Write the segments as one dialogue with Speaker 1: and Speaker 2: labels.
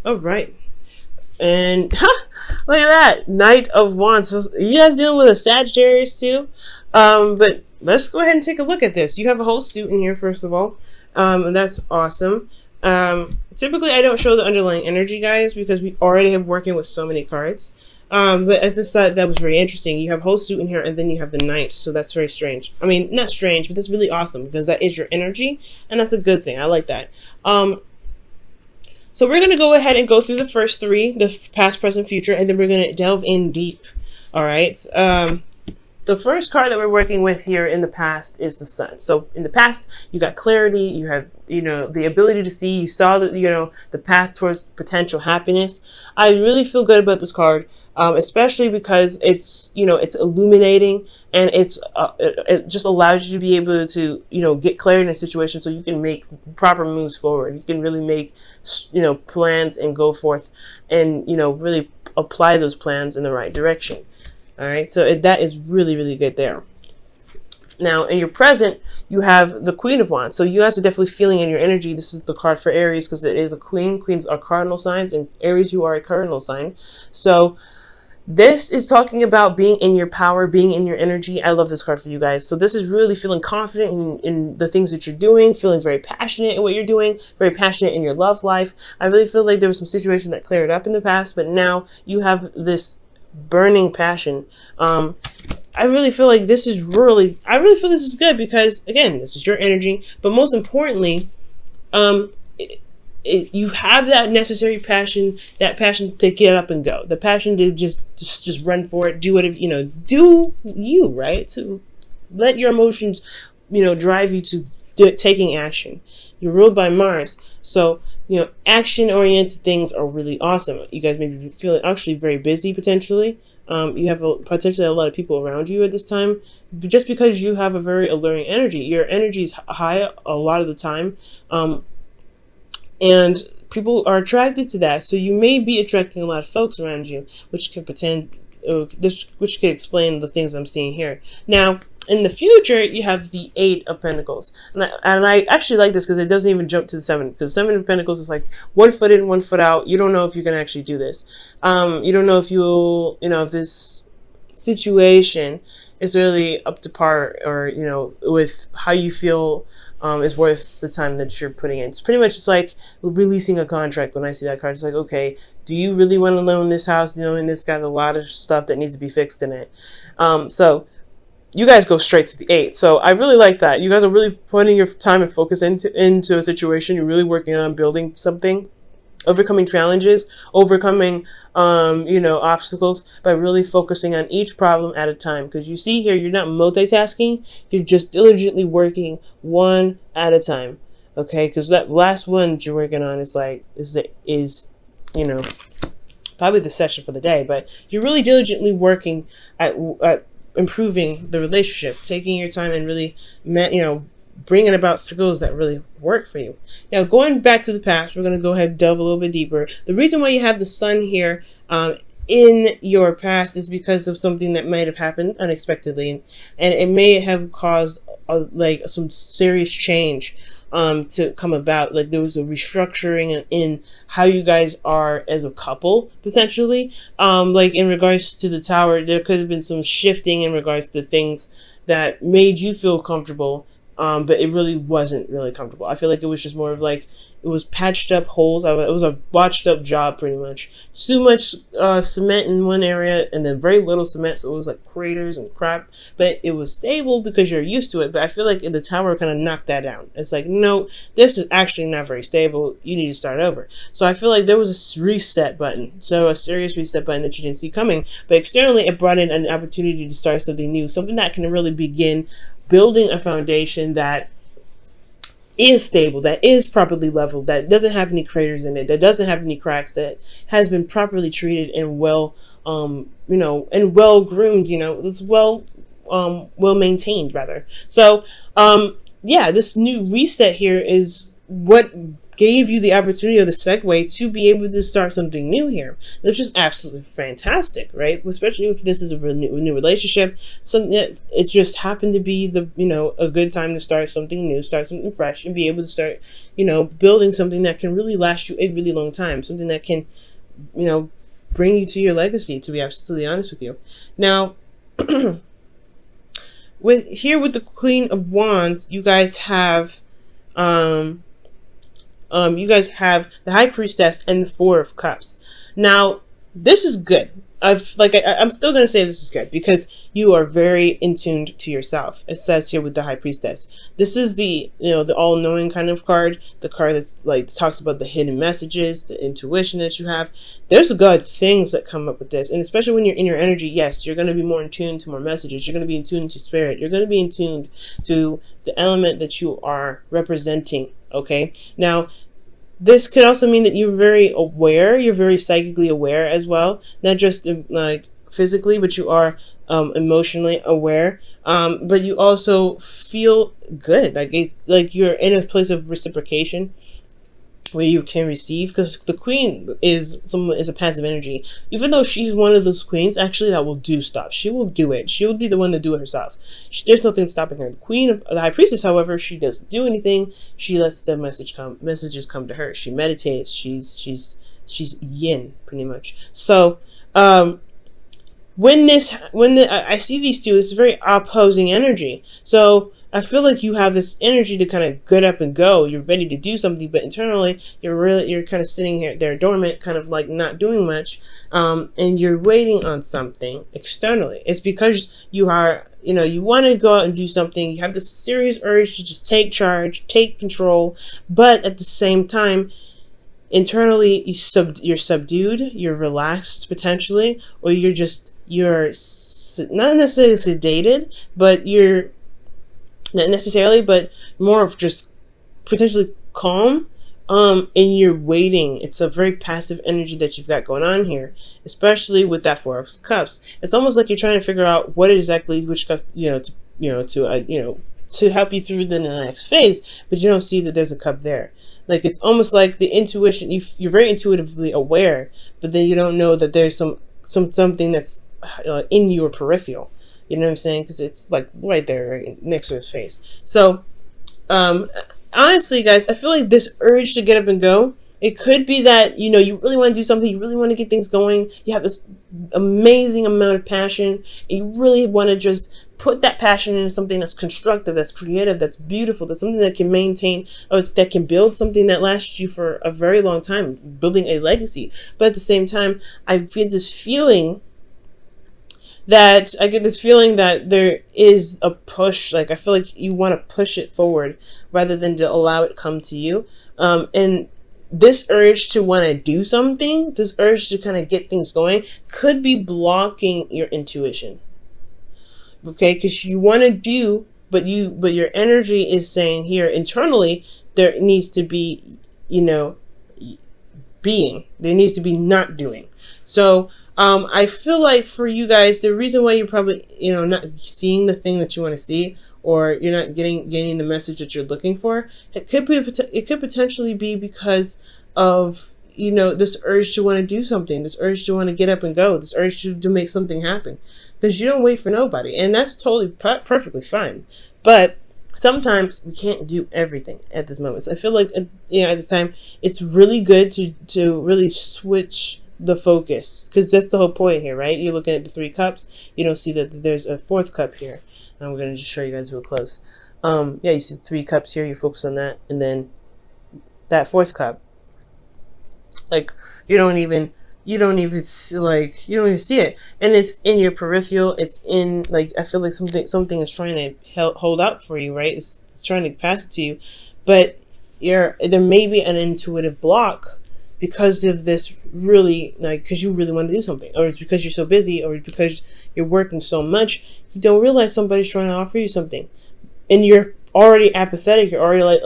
Speaker 1: All right. And look at that, Knight of Wands. So you guys dealing with a Sagittarius too? But let's go ahead and take a look at this. You have a whole suit in here, first of all, and that's awesome. Typically, I don't show the underlying energy, guys, because we already have working with so many cards. But I just thought that was very interesting. You have whole suit in here, and then you have the Knight, so that's very strange. I mean, not strange, but that's really awesome because that is your energy, and that's a good thing. I like that. So we're going to go ahead and go through the first three, the past, present, future, and then we're going to delve in deep. All right. The first card that we're working with here in the past is the Sun. So in the past, you got clarity, you have, the ability to see, you saw the, the path towards potential happiness. I really feel good about this card, especially because it's, it's illuminating, and it just allows you to be able to, get clarity in a situation so you can make proper moves forward. You can really make, plans and go forth and, really apply those plans in the right direction. All right, so that is really, really good there. Now, in your present, you have the Queen of Wands. So you guys are definitely feeling in your energy. This is the card for Aries because it is a queen. Queens are cardinal signs, and Aries, you are a cardinal sign. So this is talking about being in your power, being in your energy. I love this card for you guys. So this is really feeling confident in the things that you're doing, feeling very passionate in what you're doing, very passionate in your love life. I really feel like there was some situation that cleared up in the past, but now you have this burning passion. I really feel like this is this is good because, again, this is your energy, but most importantly, you have that necessary passion, that passion to get up and go, the passion to just run for it, do whatever, do you, right? To let your emotions, drive you to taking action. You're ruled by Mars, so action-oriented things are really awesome. You guys may be feeling actually very busy potentially. You have potentially a lot of people around you at this time, just because you have a very alluring energy. Your energy is high a lot of the time, and people are attracted to that. So you may be attracting a lot of folks around you, which could which could explain the things I'm seeing here. Now, in the future, you have the Eight of Pentacles. And I actually like this because it doesn't even jump to the Seven. Because Seven of Pentacles is like 1 foot in, 1 foot out. You don't know if you can actually do this. You don't know if if this situation is really up to par, or, with how you feel is worth the time that you're putting in. It's pretty much just like releasing a contract. When I see that card, it's like, okay, do you really want to own this house, knowing it's got a lot of stuff that needs to be fixed in it? So you guys go straight to the 8. So I really like that. You guys are really putting your time and focus into a situation. You're really working on building something, overcoming challenges, overcoming, obstacles by really focusing on each problem at a time. Because you see here, you're not multitasking. You're just diligently working one at a time. Okay, because that last one that you're working on is probably the session for the day. But you're really diligently working at improving the relationship, taking your time and really, bringing about skills that really work for you. Now, going back to the past, we're going to go ahead and delve a little bit deeper. The reason why you have the Sun here in your past is because of something that might have happened unexpectedly, and it may have caused some serious change to come about. Like there was a restructuring in how you guys are as a couple, potentially. Like in regards to the Tower, there could have been some shifting in regards to things that made you feel comfortable, but it really wasn't really comfortable. I feel like it was just more of like, it was patched up holes. It was a botched up job, pretty much. Too much cement in one area and then very little cement, so it was like craters and crap. But it was stable because you're used to it. But I feel like the Tower kind of knocked that down. It's like, no, this is actually not very stable. You need to start over. So I feel like there was a reset button. So a serious reset button that you didn't see coming. But externally, it brought in an opportunity to start something new. Something that can really begin building a foundation that is stable, that is properly leveled, that doesn't have any craters in it, that doesn't have any cracks, that has been properly treated and well, and well groomed, it's well maintained rather. So, yeah, this new reset here is what gave you the opportunity or the segue to be able to start something new here, which is absolutely fantastic, right? Especially if this is a new relationship. Something that it just happened to be the, a good time to start something new, start something fresh, and be able to start, building something that can really last you a really long time, something that can, bring you to your legacy, to be absolutely honest with you. Now, with the Queen of Wands, you guys have the High Priestess and the Four of Cups. Now, this is good. I'm still going to say this is good because you are very in tuned to yourself. It says here with the High Priestess. This is the all-knowing kind of card. The card that's like talks about the hidden messages, the intuition that you have. There's good things that come up with this, and especially when you're in your energy, yes, you're going to be more in tune to more messages. You're going to be in tune to spirit. You're going to be in tune to the element that you are representing. Okay, now this could also mean that you're very aware, you're very psychically aware as well, not just like physically, but you are emotionally aware, but you also feel good, like you're in a place of reciprocation where you can receive, because the Queen is a passive energy. Even though she's one of those queens actually that will do stuff, she will do it, she will be the one to do it herself. There's nothing stopping her. The High Priestess, however, she doesn't do anything. She lets the messages come to her. She meditates. She's yin, pretty much. So when I see these two, it's very opposing energy. So I feel like you have this energy to kind of get up and go. You're ready to do something, but internally you're kind of sitting there dormant, kind of like not doing much, and you're waiting on something externally. It's because you are, you want to go out and do something. You have this serious urge to just take charge, take control, but at the same time, internally you're subdued, you're relaxed potentially, or you're not necessarily sedated, but you're not necessarily, but more of just potentially calm, and you're waiting. It's a very passive energy that you've got going on here, especially with that Four of Cups. It's almost like you're trying to figure out what exactly which cup, to help you through the next phase, but you don't see that there's a cup there. Like, it's almost like the intuition, you're very intuitively aware, but then you don't know that there's something that's in your peripheral. You know what I'm saying? Because it's like right there, right next to his face. So, honestly, guys, I feel like this urge to get up and go, it could be that, you really want to do something, you really want to get things going, you have this amazing amount of passion, and you really want to just put that passion into something that's constructive, that's creative, that's beautiful, that's something that can maintain, or that can build something that lasts you for a very long time, building a legacy. But at the same time, I get this feeling that there is a push. Like, I feel like you want to push it forward rather than to allow it come to you. And this urge to want to do something, this urge to kind of get things going, could be blocking your intuition. Okay, because you want to do, but your energy is saying here internally there needs to be, being. There needs to be not doing. So I feel like for you guys, the reason why you're probably, not seeing the thing that you want to see, or you're not gaining the message that you're looking for, it could potentially be because of, this urge to want to do something, this urge to want to get up and go, this urge to make something happen, because you don't wait for nobody, and that's totally perfectly fine. But sometimes we can't do everything at this moment. So I feel like, at this time, it's really good to really switch the focus, because that's the whole point here, right? You're looking at the 3 cups. You don't see that there's a 4th cup here. And we're going to just show you guys real close. You see 3 cups here. You focus on that, and then that 4th cup. Like, you don't even see it, and it's in your peripheral. It's in, like, I feel like something is trying to hold out for you, right? It's trying to pass it to you, but there may be an intuitive block because of this, really, like, because you really want to do something, or it's because you're so busy, or because you're working so much, you don't realize somebody's trying to offer you something, and you're already apathetic. You're already like,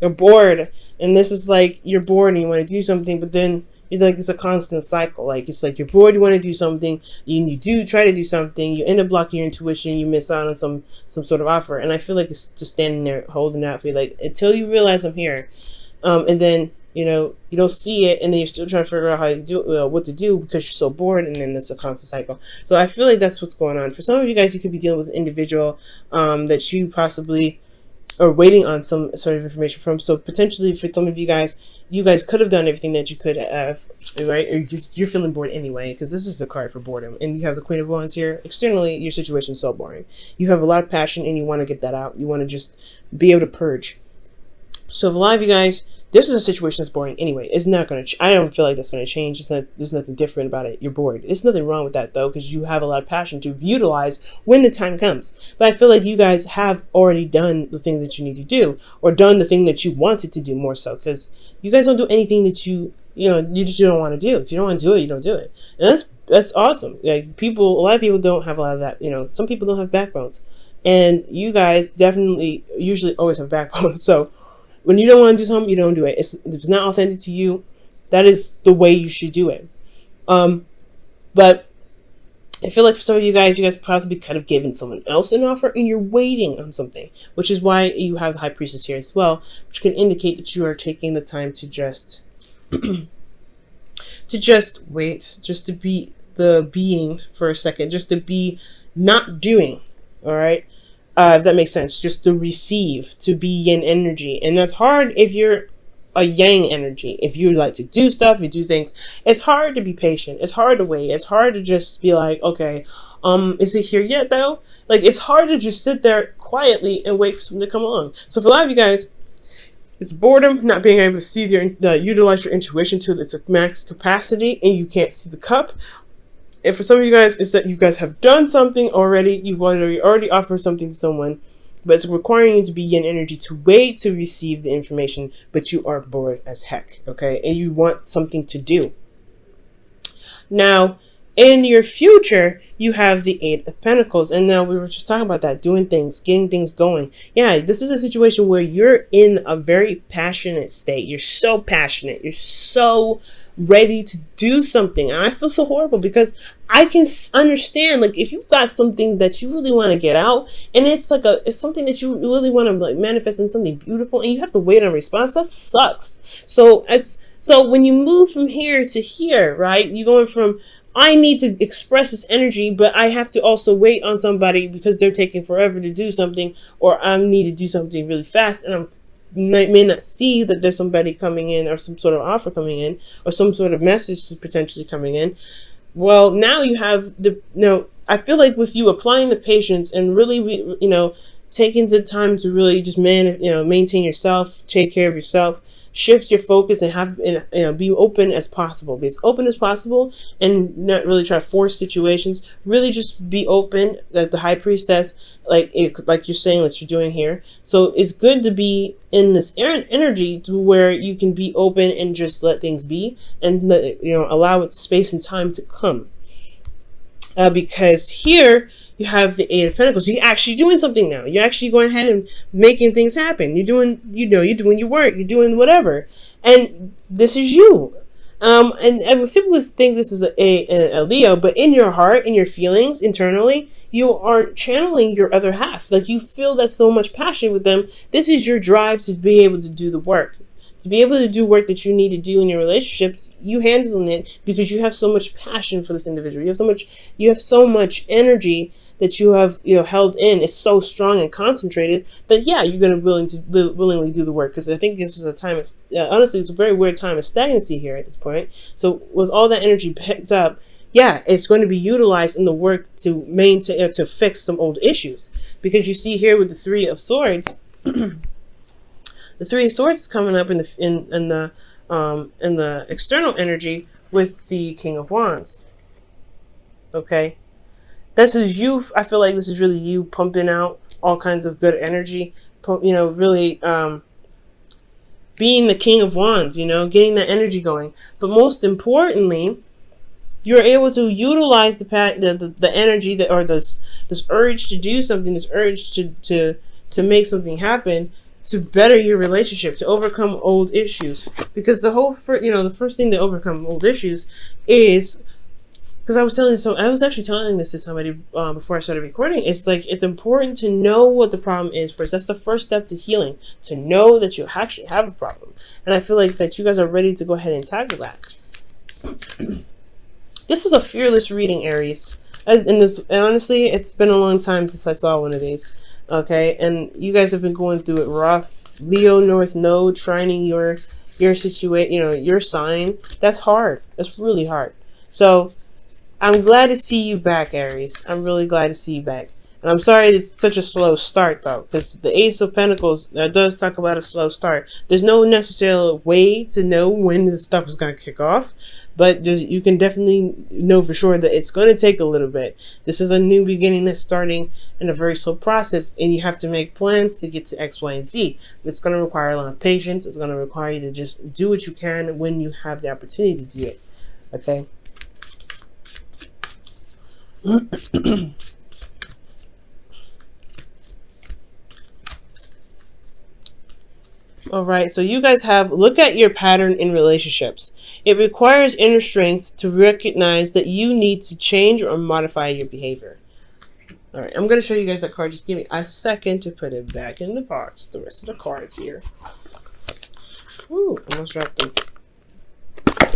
Speaker 1: you're bored, and this is like, you're bored and you want to do something, but then You're like, it's a constant cycle. Like, it's like you're bored, you want to do something, you do try to do something, you end up blocking your intuition, you miss out on some sort of offer. And I feel like it's just standing there holding out for you, like, until you realize I'm here. And then, you know, you don't see it, and then you're still trying to figure out how to do what to do because you're so bored, and then it's a constant cycle. So I feel like that's what's going on. For some of you guys, you could be dealing with an individual that you possibly are waiting on some sort of information from. So potentially for some of you guys could have done everything that you could have, right? Or you're feeling bored anyway, because this is the card for boredom. And you have the Queen of Wands here. Externally, your situation is so boring. You have a lot of passion and you want to get that out. You want to just be able to purge. So for a lot of you guys, this is a situation that's boring anyway. It's not going to, I don't feel like that's going to change. There's nothing different about it. You're bored. There's nothing wrong with that though, because you have a lot of passion to utilize when the time comes. But I feel like you guys have already done the thing that you need to do, or done the thing that you wanted to do more so, because you guys don't do anything that you just don't want to do. If you don't want to do it, you don't do it. And that's awesome. Like, a lot of people don't have a lot of that. Some people don't have backbones, and you guys definitely usually always have backbones. So when you don't want to do something, you don't do it. If it's not authentic to you, that is the way you should do it. But I feel like for some of you guys possibly could have given someone else an offer and you're waiting on something, which is why you have the High Priestess here as well, which can indicate that you are taking the time to just wait, just to be the being for a second, just to be not doing, all right? If that makes sense, just to receive, to be yin energy. And that's hard if you're a yang energy. If you like to do stuff, you do things, it's hard to be patient. It's hard to wait. It's hard to just be like, okay, is it here yet though? Like, it's hard to just sit there quietly and wait for something to come along. So for a lot of you guys, it's boredom, not being able to see utilize your intuition to its max capacity, and you can't see the cup. And for some of you guys, it's that you guys have done something already. You've already offered something to someone, but it's requiring you to be yin energy to wait to receive the information, but you are bored as heck, okay? And you want something to do. Now, in your future, you have the Eight of Pentacles. And now we were just talking about that, doing things, getting things going. Yeah, this is a situation where you're in a very passionate state. You're so passionate. You're so ready to do something. And I feel so horrible because I can understand, like, if you've got something that you really want to get out, and it's like it's something that you really want to like manifest in something beautiful, and you have to wait on a response, that sucks. So when you move from here to here, right, you're going from, I need to express this energy, but I have to also wait on somebody because they're taking forever to do something, or I need to do something really fast, and may not see that there's somebody coming in, or some sort of offer coming in, or some sort of message potentially coming in. Well, now you have I feel like with you applying the patience and really, taking the time to really just maintain yourself, take care of yourself, shift your focus, and be open as possible. Be as open as possible, and not really try to force situations. Really just be open, like the High Priestess, like you're saying that you're doing here. So it's good to be in this energy to where you can be open and just let things be, and allow it space and time to come. Because here you have the Eight of Pentacles. You're actually doing something now. You're actually going ahead and making things happen. You're doing, you're doing your work. You're doing whatever. And this is you. And I would typically think this is a Leo, but in your heart, in your feelings, internally, you are channeling your other half. Like, you feel that so much passion with them. This is your drive to be able to do the work. To be able to do work that you need to do in your relationships, you handling it because you have so much passion for this individual. You have so much energy that you have held in. It's so strong and concentrated that you're going to willingly do the work. Because I think this is a time. Honestly, it's a very weird time of stagnancy here at this point. So with all that energy picked up, it's going to be utilized in the work to maintain to fix some old issues. Because you see here with the Three of Swords. The Three of Swords is coming up in the external energy with the King of Wands. Okay, this is you. I feel like this is really you pumping out all kinds of good energy. Really being the King of Wands. Getting that energy going. But most importantly, you're able to utilize the energy or this urge to do something, this urge to make something happen. to better your relationship, to overcome old issues. Because the first thing to overcome old issues is, because I was actually telling this to somebody before I started recording. It's like, it's important to know what the problem is first. That's the first step to healing, to know that you actually have a problem. And I feel like that you guys are ready to go ahead and tackle that. This is a fearless reading, Aries. And honestly, it's been a long time since I saw one of these. Okay, and you guys have been going through it rough. Leo North Node trining your situation, your sign. That's hard. That's really hard. So I'm glad to see you back, Aries. I'm really glad to see you back. And I'm sorry it's such a slow start, though, because the Ace of Pentacles does talk about a slow start. There's no necessary way to know when this stuff is going to kick off, but you can definitely know for sure that it's going to take a little bit. This is a new beginning that's starting in a very slow process, and you have to make plans to get to X, Y, and Z. It's going to require a lot of patience. It's going to require you to just do what you can when you have the opportunity to do it. Okay? All right, so you guys look at your pattern in relationships. It requires inner strength to recognize that you need to change or modify your behavior. All right, I'm going to show you guys that card. Just give me a second to put it back in the box. The rest of the cards here. Ooh, almost dropped them.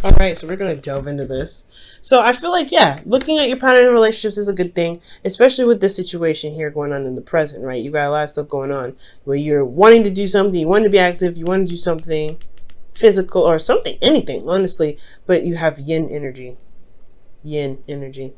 Speaker 1: All right, so we're going to delve into this. So I feel like, yeah, looking at your pattern in relationships is a good thing, especially with this situation here going on in the present, right? You got a lot of stuff going on where you're wanting to do something, you want to be active, you want to do something physical or something, anything, honestly, but you have yin energy. Yin energy.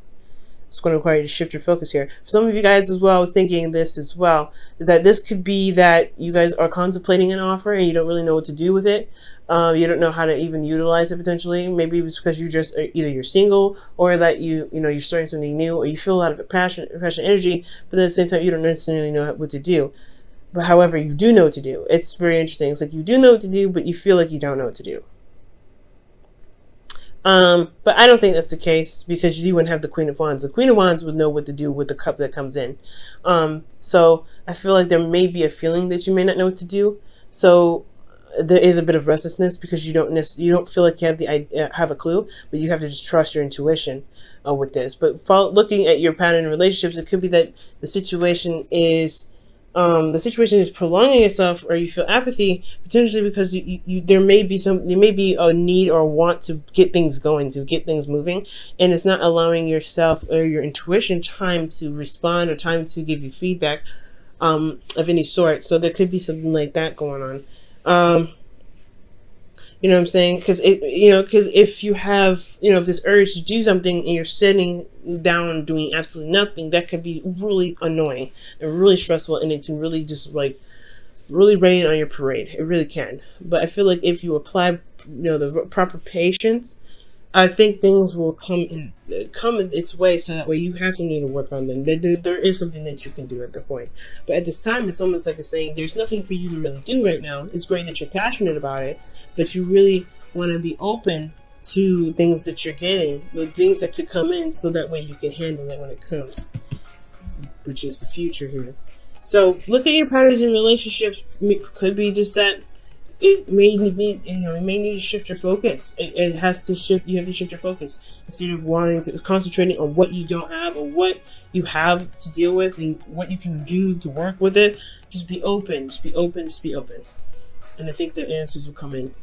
Speaker 1: It's going to require you to shift your focus here. For some of you guys as well, I was thinking this as well, that this could be that you guys are contemplating an offer and you don't really know what to do with it. You don't know how to even utilize it potentially. Maybe it's because you just either you're single or that you're starting something new, or you feel a lot of passion energy, but at the same time you don't necessarily know what to do. But however, you do know what to do. It's very interesting. It's like you do know what to do, but you feel like you don't know what to do. But I don't think that's the case, because you wouldn't have the Queen of Wands. The Queen of Wands would know what to do with the cup that comes in. So I feel like there may be a feeling that you may not know what to do. So there is a bit of restlessness because you don't feel like you have a clue, but you have to just trust your intuition with this. But looking at your pattern in relationships, it could be that the situation is prolonging itself, or you feel apathy potentially because there may be a need or want to get things going, to get things moving, and it's not allowing yourself or your intuition time to respond or time to give you feedback of any sort. So there could be something like that going on. You know what I'm saying? Because if you have, this urge to do something and you're sitting down doing absolutely nothing, that could be really annoying and really stressful, and it can really just really rain on your parade. It really can. But I feel like if you apply, the proper patience, I think things will come in its way, so that way you have something to work on. Then there is something that you can do at the point. But at this time, it's almost like it's saying there's nothing for you to really do right now. It's great that you're passionate about it, but you really want to be open to things that you're getting, the things that could come in, so that way you can handle it when it comes, which is the future here. So look at your patterns in relationships. Could be just that. It may need, to shift your focus. It has to shift. You have to shift your focus instead of concentrating on what you don't have or what you have to deal with and what you can do to work with it. Just be open. Just be open. Just be open. And I think the answers will come in.